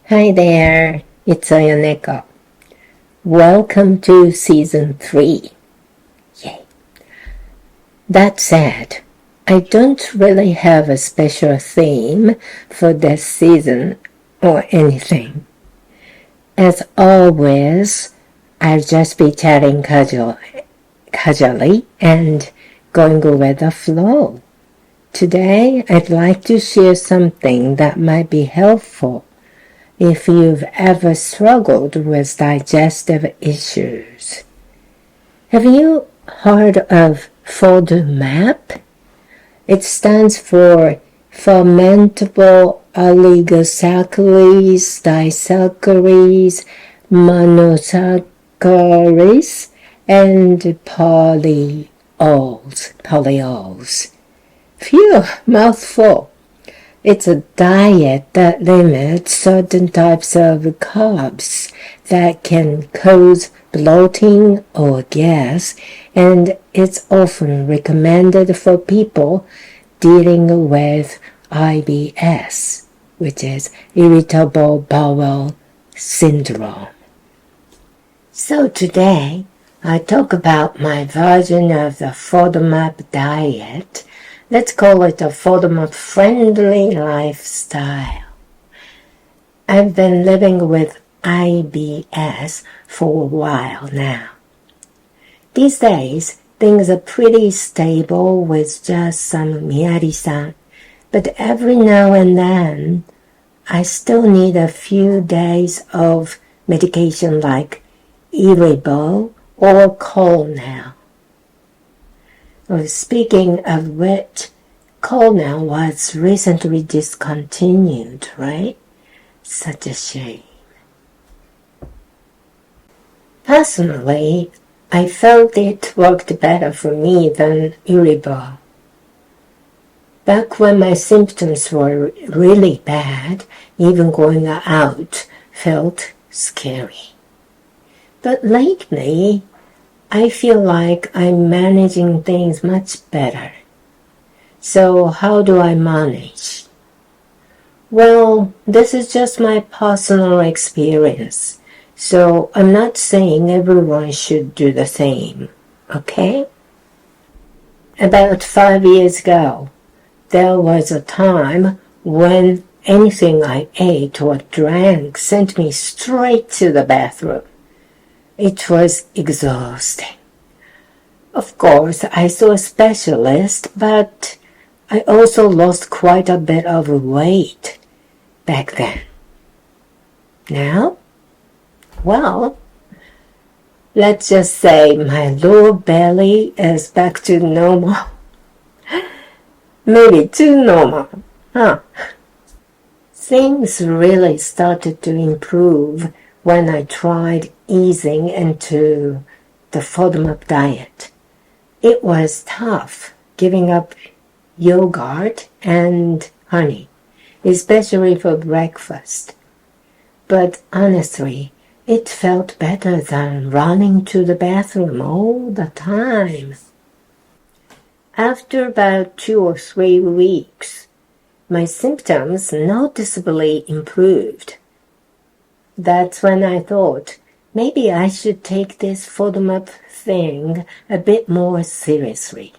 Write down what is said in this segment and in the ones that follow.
Hi there, it's Ayoneko. Welcome to Season 3. Yay. That said, I don't really have a special theme for this season or anything. As always, I'll just be chatting casually and going with the flow. Today, I'd like to share something that might be helpful if you've ever struggled with digestive issues. Have you heard of FODMAP? It stands for fermentable oligosaccharides, disaccharides, monosaccharides, and polyols. Phew, mouthful. It's a diet that limits certain types of carbs that can cause bloating or gas, and it's often recommended for people dealing with IBS, which is irritable bowel syndrome. So today, I talk about my version of the FODMAP diet. Let's call it a FODMAP-friendly lifestyle. I've been living with IBS for a while now. These days, things are pretty stable with just some miyari-san, but every now and then, I still need a few days of medication like Iribo or Colnell. Speaking of which, Colnell was recently discontinued, right? Such a shame. Personally, I felt it worked better for me than Iribo. Back when my symptoms were really bad, even going out felt scary. But lately, I feel like I'm managing things much better. So how do I manage? Well, this is just my personal experience, so I'm not saying everyone should do the same, okay? About 5 years ago, there was a time when anything I ate or drank sent me straight to the bathroom. It was exhausting. Of course, I saw a specialist, but I also lost quite a bit of weight back then. Now? Well, let's just say my lower belly is back to normal. Maybe too normal, huh? Things really started to improve when I tried easing into the FODMAP diet. It was tough giving up yogurt and honey, especially for breakfast. But honestly, it felt better than running to the bathroom all the time. After about 2 or 3 weeks, my symptoms noticeably improved. That's when I thought, maybe I should take this FODMAP thing a bit more seriously.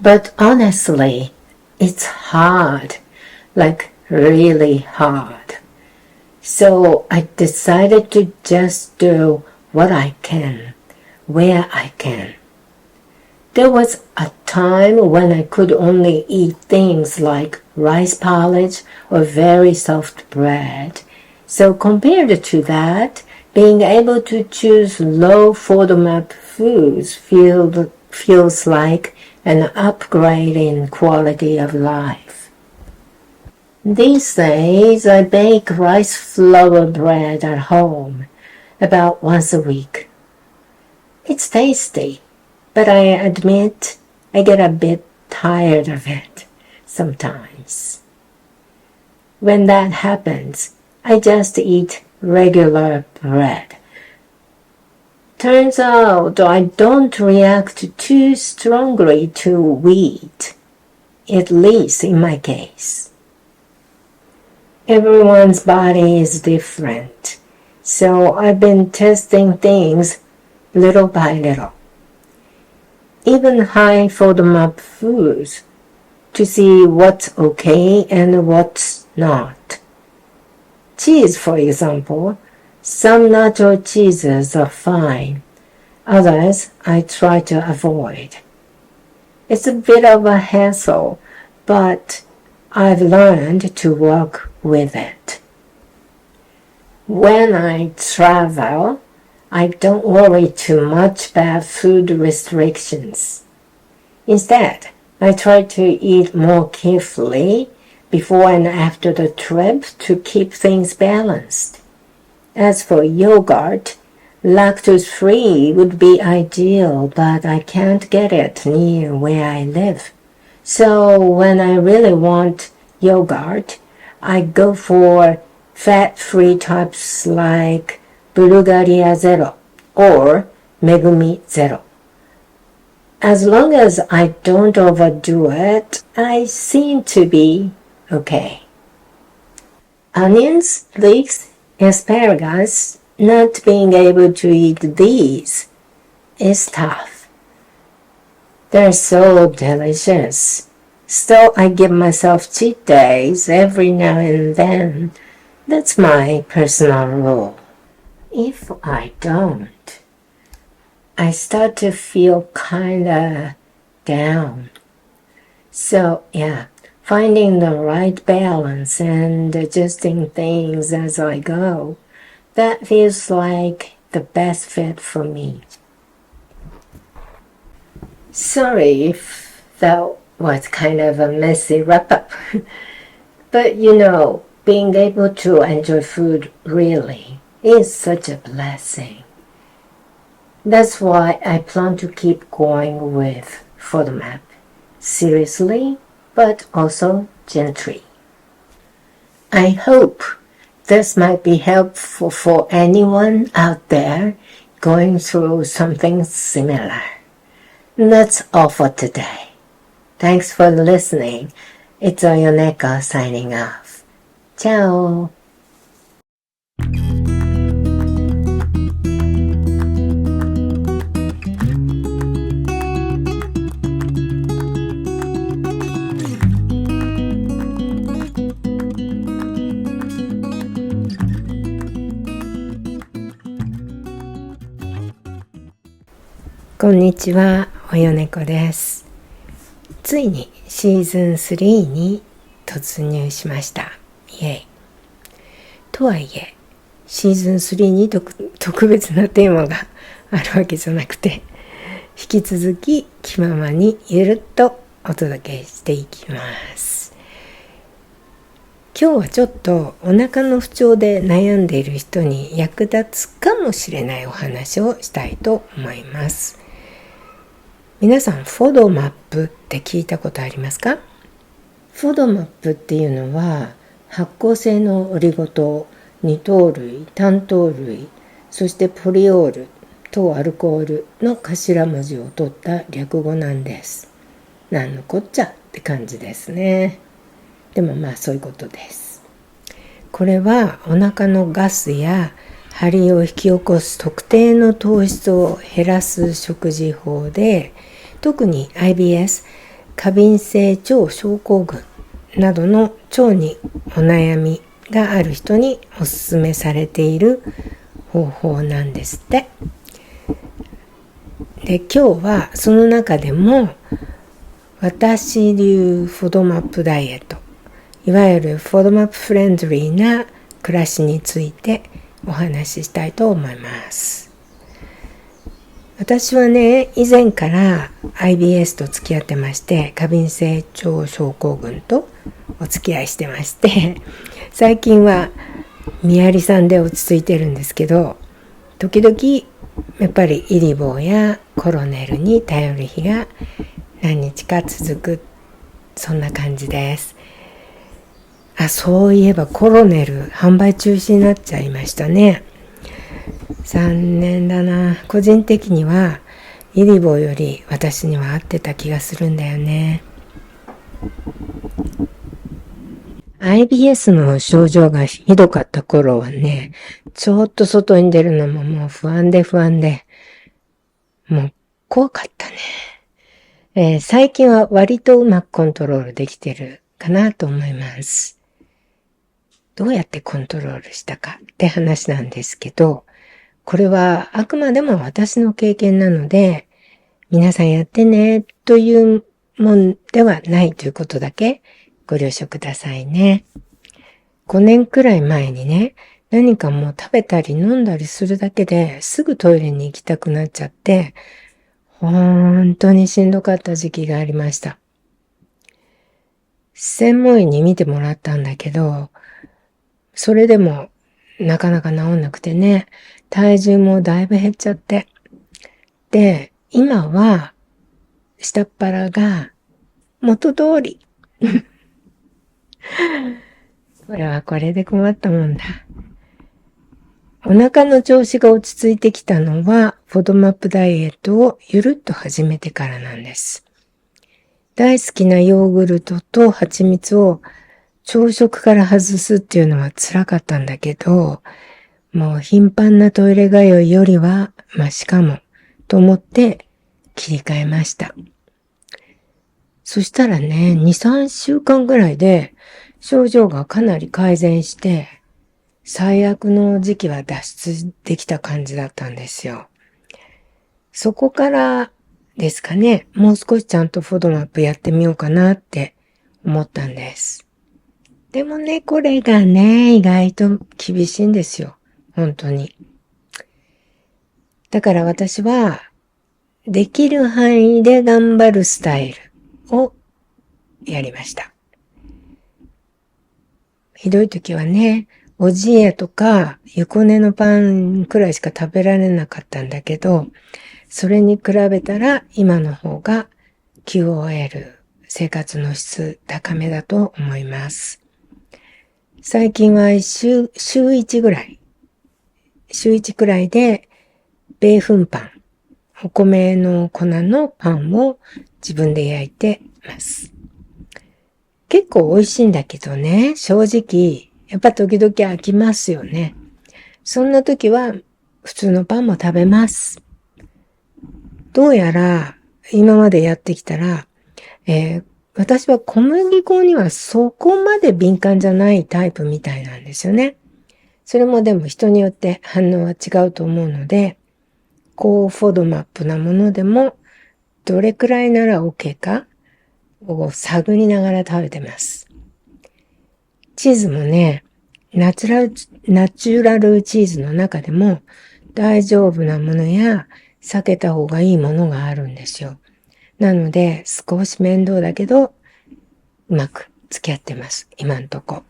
But honestly, it's hard, like really hard. So I decided to just do what I can, where I can. There was a time when I could only eat things like rice porridge or very soft bread. So compared to that, being able to choose low FODMAP foods feels like an upgrade in quality of life. These days, I bake rice flour bread at home about once a week. It's tasty, but I admit I get a bit tired of it sometimes. When that happens, I just eat regular bread. Turns out I don't react too strongly to wheat, at least in my case. Everyone's body is different, so I've been testing things little by little. Even high FODMAP foods to see what's okay and what's not. Cheese, for example, some natural cheeses are fine. Others I try to avoid. It's a bit of a hassle, but I've learned to work with it. When I travel, I don't worry too much about food restrictions. Instead, I try to eat more carefully before and after the trip to keep things balanced. As for yogurt, lactose-free would be ideal, but I can't get it near where I live. So when I really want yogurt, I go for fat-free types like Bulgaria Zero or Megumi Zero. As long as I don't overdo it, I seem to be okay. Onions, leeks, asparagus, not being able to eat these is tough. They're so delicious. Still, I give myself cheat days every now and then. That's my personal rule. If I don't, I start to feel kinda down. So, finding the right balance and adjusting things as I go, that feels like the best fit for me. Sorry if that was kind of a messy wrap-up. But being able to enjoy food really is such a blessing. That's why I plan to keep going with FODMAP. Seriously, but also gently. I hope this might be helpful for anyone out there going through something similar. That's all for today. Thanks for listening. It's Oyoneko signing off. Ciao! こんにちは、およねこです。ついにシーズン3に突入しました。イエイ。とはいえ、シーズン3に特別なテーマがあるわけじゃなくて、引き続き気ままにゆるっとお届けしていきます。今日はちょっとお腹の不調で悩んでいる人に役立つかもしれないお話をしたいと思います。皆さん、FODMAPって聞いたことありますか？ FODMAP っていうのは発酵性のオリゴ糖、二糖類、単糖類、そしてポリオール、糖アルコールの頭文字を取った略語なんです。なんのこっちゃって感じですね。でもそういうことです。これはお腹のガスや張りを引き起こす特定の糖質を減らす食事法で、特に IBS 過敏性腸症候群などの腸にお悩みがある人におすすめされている方法なんですって。で、今日はその中でも私流FODMAPダイエット、いわゆるFODMAPフレンドリーな暮らしについてお話ししたいと思います。私はね、以前から IBS と付き合ってまして、過敏性腸症候群とお付き合いしてまして、最近はみやりさんで落ち着いてるんですけど、時々やっぱりイリボーやコロネルに頼る日が何日か続く、そんな感じです。そういえばコロネル販売中止になっちゃいましたね。残念だな。個人的にはイリボより私には合ってた気がするんだよね。IBS の症状がひどかった頃はね、ちょっと外に出るのももう不安で、もう怖かったね。最近は割とうまくコントロールできてるかなと思います。どうやってコントロールしたかって話なんですけど、これはあくまでも私の経験なので、皆さんやってねというもんではないということだけご了承くださいね。5年くらい前にね、何かもう食べたり飲んだりするだけですぐトイレに行きたくなっちゃって、本当にしんどかった時期がありました。専門医に見てもらったんだけど、それでもなかなか治んなくてね、体重もだいぶ減っちゃって。で、今は下っ腹が元通り。これはこれで困ったもんだ。お腹の調子が落ち着いてきたのは、FODMAPダイエットをゆるっと始めてからなんです。大好きなヨーグルトと蜂蜜を朝食から外すっていうのは辛かったんだけど、もう頻繁なトイレ通いよりはマシかもと思って切り替えました。そしたらね、2、3週間ぐらいで症状がかなり改善して、最悪の時期は脱出できた感じだったんですよ。そこからですかね、もう少しちゃんとFODMAPやってみようかなって思ったんです。でもね、これがね、意外と厳しいんですよ。本当に。だから私は、できる範囲で頑張るスタイルをやりました。ひどい時はね、おじやとか、ゆこねのパンくらいしか食べられなかったんだけど、それに比べたら今の方が QOL、生活の質高めだと思います。最近は週1ぐらい。週1くらいで、米粉パン、お米の粉のパンを自分で焼いてます。結構美味しいんだけどね、正直、やっぱ時々飽きますよね。そんな時は普通のパンも食べます。どうやら今までやってきたら、私は小麦粉にはそこまで敏感じゃないタイプみたいなんですよね。それもでも人によって反応は違うと思うので、高FODMAPなものでもどれくらいなら OK かを探りながら食べてます。チーズもね、ナチュラルチーズの中でも大丈夫なものや避けた方がいいものがあるんですよ。なので少し面倒だけどうまく付き合ってます。今んとこ。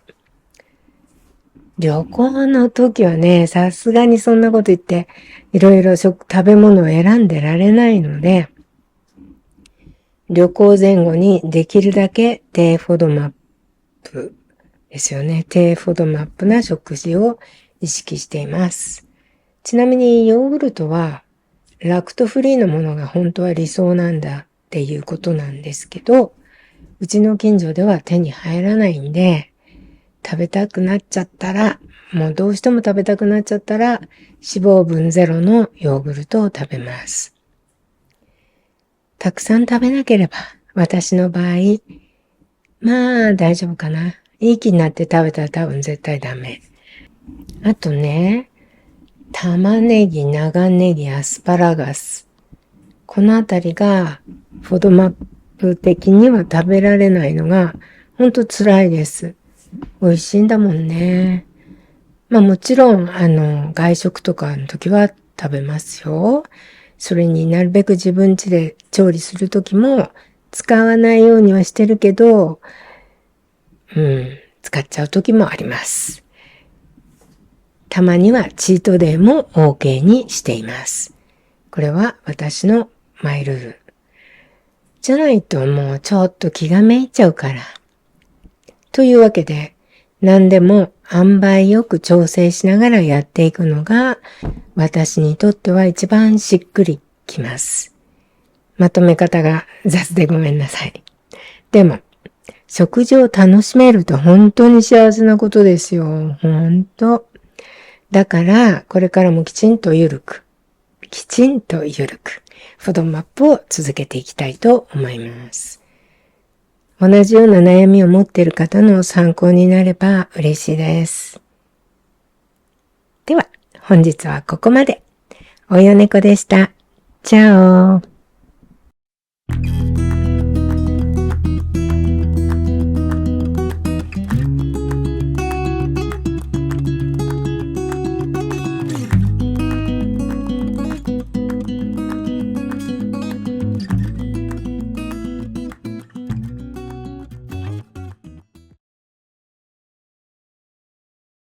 旅行の時はね、さすがにそんなこと言っていろいろ食べ物を選んでられないので、旅行前後にできるだけ低FODMAPですよね。低FODMAPな食事を意識しています。ちなみにヨーグルトはラクトフリーのものが本当は理想なんだっていうことなんですけど、うちの近所では手に入らないんで、食べたくなっちゃったら、もうどうしても食べたくなっちゃったら、脂肪分ゼロのヨーグルトを食べます。たくさん食べなければ、私の場合、まあ大丈夫かな。いい気になって食べたら多分絶対ダメ。あとね、玉ねぎ、長ネギ、アスパラガス。このあたりが、FODMAP的には食べられないのが、ほんと辛いです。美味しいんだもんね。まあもちろん、外食とかの時は食べますよ。それになるべく自分家で調理する時も使わないようにはしてるけど、使っちゃう時もあります。たまにはチートデーも OK にしています。これは私のマイルール。じゃないともうちょっと気がめいっちゃうから。というわけで、何でも塩梅よく調整しながらやっていくのが、私にとっては一番しっくりきます。まとめ方が雑でごめんなさい。でも、食事を楽しめると本当に幸せなことですよ。本当。だから、これからもきちんとゆるく、FODMAPを続けていきたいと思います。同じような悩みを持っている方の参考になれば嬉しいです。では、本日はここまで。およねこでした。チャオ。